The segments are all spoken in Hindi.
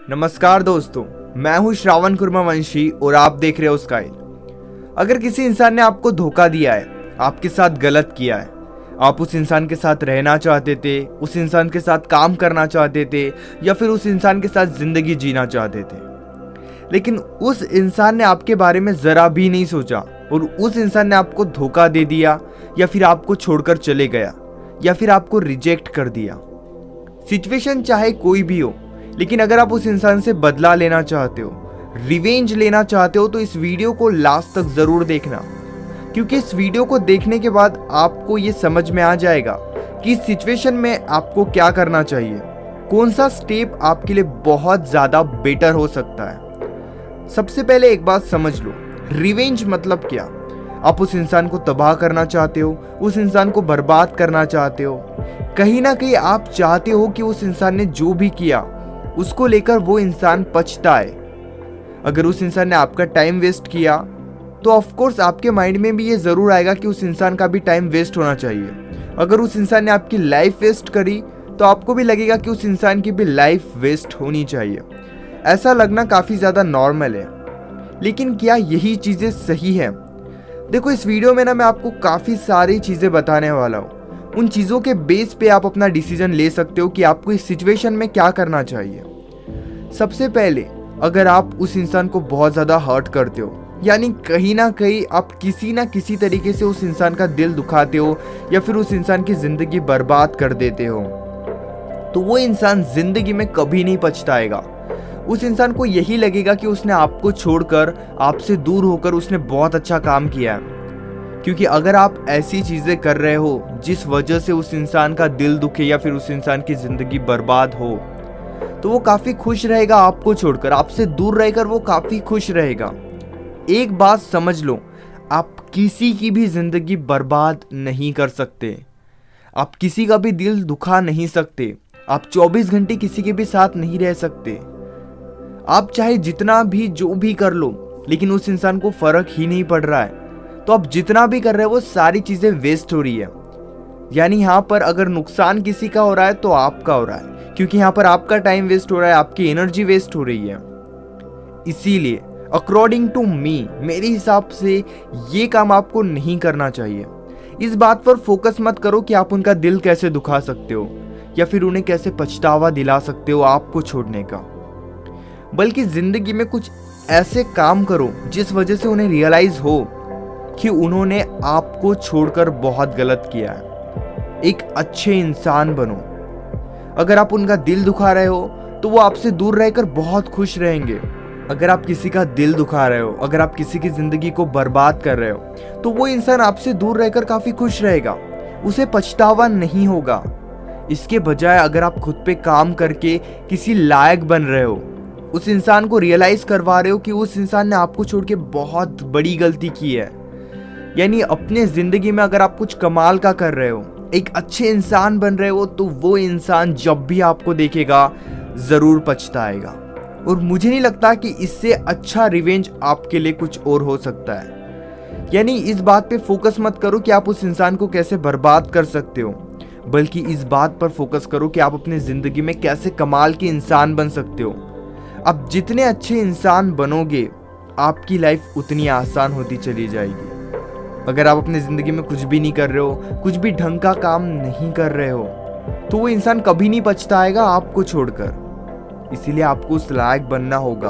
नमस्कार दोस्तों, मैं हूं श्रावण कुर्मावंशी और आप देख रहे हो स्काइल। अगर किसी इंसान ने आपको धोखा दिया है, आपके साथ गलत किया है, आप उस इंसान के साथ रहना चाहते थे, उस इंसान के साथ काम करना चाहते थे या फिर उस इंसान के साथ जिंदगी जीना चाहते थे, लेकिन उस इंसान ने आपके बारे में जरा भी नहीं सोचा और उस इंसान ने आपको धोखा दे दिया या फिर आपको छोड़कर चले गया या फिर आपको रिजेक्ट कर दिया। सिचुएशन चाहे कोई भी हो, लेकिन अगर आप उस इंसान से बदला लेना चाहते हो, रिवेंज लेना चाहते हो, तो इस वीडियो को लास्ट तक जरूर देखना, क्योंकि इस वीडियो को देखने के बाद आपको ये समझ में आ जाएगा कि इस सिचुएशन में आपको क्या करना चाहिए, कौन सा स्टेप आपके लिए बहुत ज्यादा बेटर हो सकता है। सबसे पहले एक बात समझ लो, रिवेंज मतलब क्या। आप उस इंसान को तबाह करना चाहते हो, उस इंसान को बर्बाद करना चाहते हो। कहीं ना कहीं आप चाहते हो कि उस इंसान ने जो भी किया उसको लेकर वो इंसान पछताए। अगर उस इंसान ने आपका टाइम वेस्ट किया तो ऑफ कोर्स आपके माइंड में भी ये जरूर आएगा कि उस इंसान का भी टाइम वेस्ट होना चाहिए। अगर उस इंसान ने आपकी लाइफ वेस्ट करी तो आपको भी लगेगा कि उस इंसान की भी लाइफ वेस्ट होनी चाहिए। ऐसा लगना काफी ज्यादा नॉर्मल है, लेकिन क्या यही चीजें सही है? देखो, इस वीडियो में मैं आपको काफी सारी चीजें बताने वाला हूँ। उन चीजों के बेस पे आप अपना डिसीजन ले सकते हो कि आपको इस सिचुएशन में क्या करना चाहिए। सबसे पहले, अगर आप उस इंसान को बहुत ज्यादा हर्ट करते हो, यानी कहीं ना कहीं आप किसी ना किसी तरीके से उस इंसान का दिल दुखाते हो या फिर उस इंसान की जिंदगी बर्बाद कर देते हो, तो वो इंसान जिंदगी में कभी नहीं पछताएगा। उस इंसान को यही लगेगा कि उसने आपको छोड़कर, आपसे दूर होकर उसने बहुत अच्छा काम किया है। क्योंकि अगर आप ऐसी चीजें कर रहे हो जिस वजह से उस इंसान का दिल दुखे या फिर उस इंसान की जिंदगी बर्बाद हो, तो वो काफी खुश रहेगा आपको छोड़कर, आपसे दूर रहकर वो काफी खुश रहेगा। एक बात समझ लो, आप किसी की भी जिंदगी बर्बाद नहीं कर सकते, आप किसी का भी दिल दुखा नहीं सकते, आप 24 घंटे किसी के भी साथ नहीं रह सकते। आप चाहे जितना भी जो भी कर लो, लेकिन उस इंसान को फर्क ही नहीं पड़ रहा है, तो आप जितना भी कर रहे हो वो सारी चीजें वेस्ट हो रही है। यानी यहाँ पर अगर नुकसान किसी का हो रहा है तो आपका हो रहा है, क्योंकि यहाँ पर आपका टाइम वेस्ट हो रहा है, आपकी एनर्जी वेस्ट हो रही है। इसीलिए अकॉर्डिंग टू मी, मेरे हिसाब से ये काम आपको नहीं करना चाहिए। इस बात पर फोकस मत करो कि आप उनका दिल कैसे दुखा सकते हो या फिर उन्हें कैसे पछतावा दिला सकते हो आपको छोड़ने का, बल्कि जिंदगी में कुछ ऐसे काम करो जिस वजह से उन्हें रियलाइज हो कि उन्होंने आपको छोड़कर बहुत गलत किया है। एक अच्छे इंसान बनो। अगर आप उनका दिल दुखा रहे हो तो वो आपसे दूर रहकर बहुत खुश रहेंगे। अगर आप किसी का दिल दुखा रहे हो, अगर आप किसी की जिंदगी को बर्बाद कर रहे हो, तो वो इंसान आपसे दूर रहकर काफी खुश रहेगा, उसे पछतावा नहीं होगा। इसके बजाय अगर आप खुद पे काम करके किसी लायक बन रहे हो, उस इंसान को रियलाइज करवा रहे हो कि उस इंसान ने आपको छोड़ के बहुत बड़ी गलती की है, यानी अपने जिंदगी में अगर आप कुछ कमाल का कर रहे हो, एक अच्छे इंसान बन रहे हो, तो वो इंसान जब भी आपको देखेगा जरूर पछताएगा। और मुझे नहीं लगता कि इससे अच्छा रिवेंज आपके लिए कुछ और हो सकता है। यानी इस बात पे फोकस मत करो कि आप उस इंसान को कैसे बर्बाद कर सकते हो, बल्कि इस बात पर फोकस करो कि आप अपनी जिंदगी में कैसे कमाल के इंसान बन सकते हो। आप जितने अच्छे इंसान बनोगे, आपकी लाइफ उतनी आसान होती चली जाएगी। अगर आप अपनी जिंदगी में कुछ भी नहीं कर रहे हो, कुछ भी ढंग का काम नहीं कर रहे हो, तो वो इंसान कभी नहीं पछताएगा आपको छोड़कर। इसीलिए आपको उस लायक बनना होगा।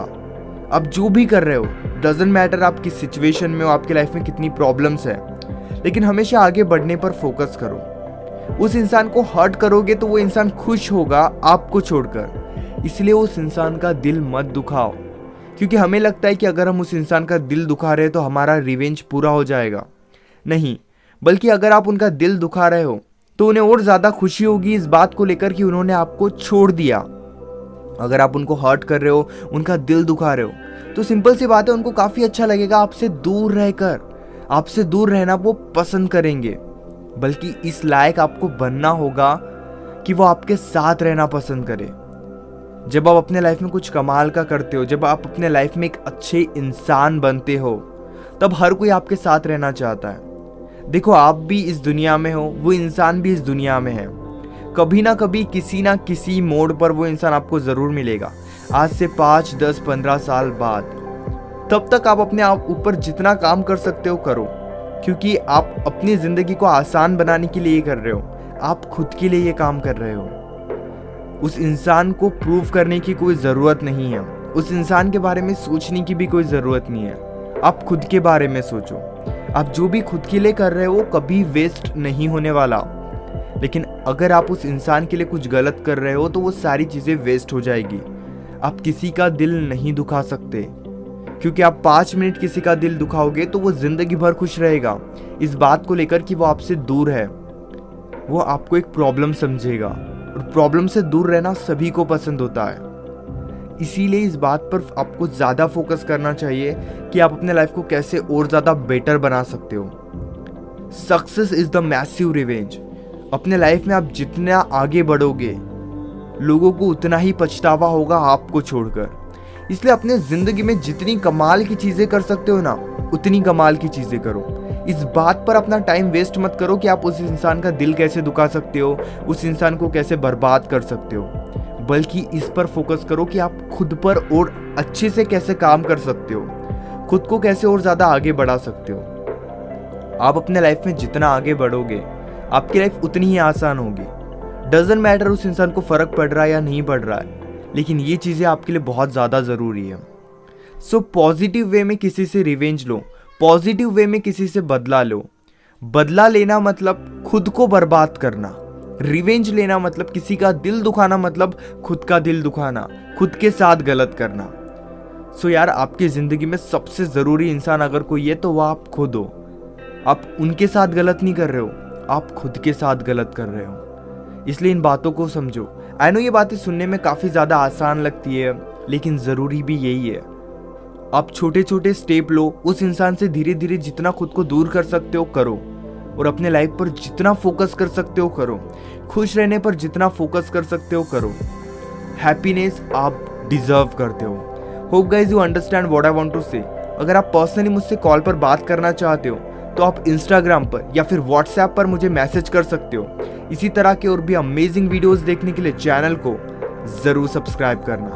आप जो भी कर रहे हो, डजंट मैटर आप किस सिचुएशन में हो, आपकी लाइफ में कितनी प्रॉब्लम्स है, लेकिन हमेशा आगे बढ़ने पर फोकस करो। उस इंसान को हर्ट करोगे तो वो इंसान खुश होगा आपको छोड़कर। इसलिए उस इंसान का दिल मत दुखाओ, क्योंकि हमें लगता है कि अगर हम उस इंसान का दिल दुखा रहे हैं तो हमारा रिवेंज पूरा हो जाएगा। नहीं, बल्कि अगर आप उनका दिल दुखा रहे हो तो उन्हें और ज्यादा खुशी होगी इस बात को लेकर कि उन्होंने आपको छोड़ दिया। अगर आप उनको हर्ट कर रहे हो, उनका दिल दुखा रहे हो, तो सिंपल सी बात है, उनको काफी अच्छा लगेगा आपसे दूर रहकर। आपसे दूर रहना वो पसंद करेंगे, बल्कि इस लायक आपको बनना होगा कि वो आपके साथ रहना पसंद करे। जब आप अपने लाइफ में कुछ कमाल का करते हो, जब आप अपने लाइफ में एक अच्छे इंसान बनते हो, तब हर कोई आपके साथ रहना चाहता है। देखो, आप भी इस दुनिया में हो, वो इंसान भी इस दुनिया में है। कभी ना कभी किसी ना किसी मोड़ पर वो इंसान आपको जरूर मिलेगा। आज से 5, 10, 15 साल बाद। तब तक आप अपने आप ऊपर जितना काम कर सकते हो करो, क्योंकि आप अपनी ज़िंदगी को आसान बनाने के लिए ये कर रहे हो, आप खुद के लिए ये काम कर रहे हो। उस इंसान को प्रूव करने की कोई ज़रूरत नहीं है, उस इंसान के बारे में सोचने की भी कोई ज़रूरत नहीं है। आप खुद के बारे में सोचो। आप जो भी खुद के लिए कर रहे हो कभी वेस्ट नहीं होने वाला। लेकिन अगर आप उस इंसान के लिए कुछ गलत कर रहे हो तो वो सारी चीज़ें वेस्ट हो जाएगी। आप किसी का दिल नहीं दुखा सकते, क्योंकि आप 5 मिनट किसी का दिल दुखाओगे तो वो ज़िंदगी भर खुश रहेगा इस बात को लेकर कि वो आपसे दूर है। वो आपको एक प्रॉब्लम समझेगा, और प्रॉब्लम से दूर रहना सभी को पसंद होता है। इसीलिए इस बात पर आपको ज़्यादा फोकस करना चाहिए कि आप अपने लाइफ को कैसे और ज़्यादा बेटर बना सकते हो। Success is the massive revenge. अपने लाइफ में आप जितना आगे बढ़ोगे, लोगों को उतना ही पछतावा होगा आपको छोड़कर। इसलिए अपने ज़िंदगी में जितनी कमाल की चीज़ें कर सकते हो ना, उतनी कमाल की चीज़ें करो। इस बात पर अपना टाइम वेस्ट मत करो कि आप उस इंसान का दिल कैसे दुखा सकते हो, उस इंसान को कैसे बर्बाद कर सकते हो, बल्कि इस पर फोकस करो कि आप खुद पर और अच्छे से कैसे काम कर सकते हो, खुद को कैसे और ज़्यादा आगे बढ़ा सकते हो। आप अपने लाइफ में जितना आगे बढ़ोगे, आपकी लाइफ उतनी ही आसान होगी। डजंट मैटर उस इंसान को फ़र्क पड़ रहा है या नहीं पड़ रहा है, लेकिन ये चीज़ें आपके लिए बहुत ज़्यादा ज़रूरी है। सो पॉजिटिव वे में किसी से रिवेंज लो, पॉजिटिव वे में किसी से बदला लो। बदला लेना मतलब खुद को बर्बाद करना, रिवेंज लेना मतलब किसी का दिल दुखाना, मतलब खुद का दिल दुखाना, खुद के साथ गलत करना। सो यार, आपकी ज़िंदगी में सबसे ज़रूरी इंसान अगर कोई है तो वह आप खुद हो। आप उनके साथ गलत नहीं कर रहे हो, आप खुद के साथ गलत कर रहे हो। इसलिए इन बातों को समझो। आई नो ये बातें सुनने में काफ़ी ज़्यादा आसान लगती है, लेकिन ज़रूरी भी यही है। आप छोटे छोटे स्टेप लो, उस इंसान से धीरे धीरे जितना खुद को दूर कर सकते हो करो, और अपने लाइफ पर जितना फोकस कर सकते हो करो, खुश रहने पर जितना फोकस कर सकते हो करो। हैप्पीनेस आप डिजर्व करते हो। Hope guys you understand what I want to say. अगर आप पर्सनली मुझसे कॉल पर बात करना चाहते हो तो आप इंस्टाग्राम पर या फिर व्हाट्सएप पर मुझे मैसेज कर सकते हो। इसी तरह के और भी अमेजिंग वीडियोस देखने के लिए चैनल को ज़रूर सब्सक्राइब करना।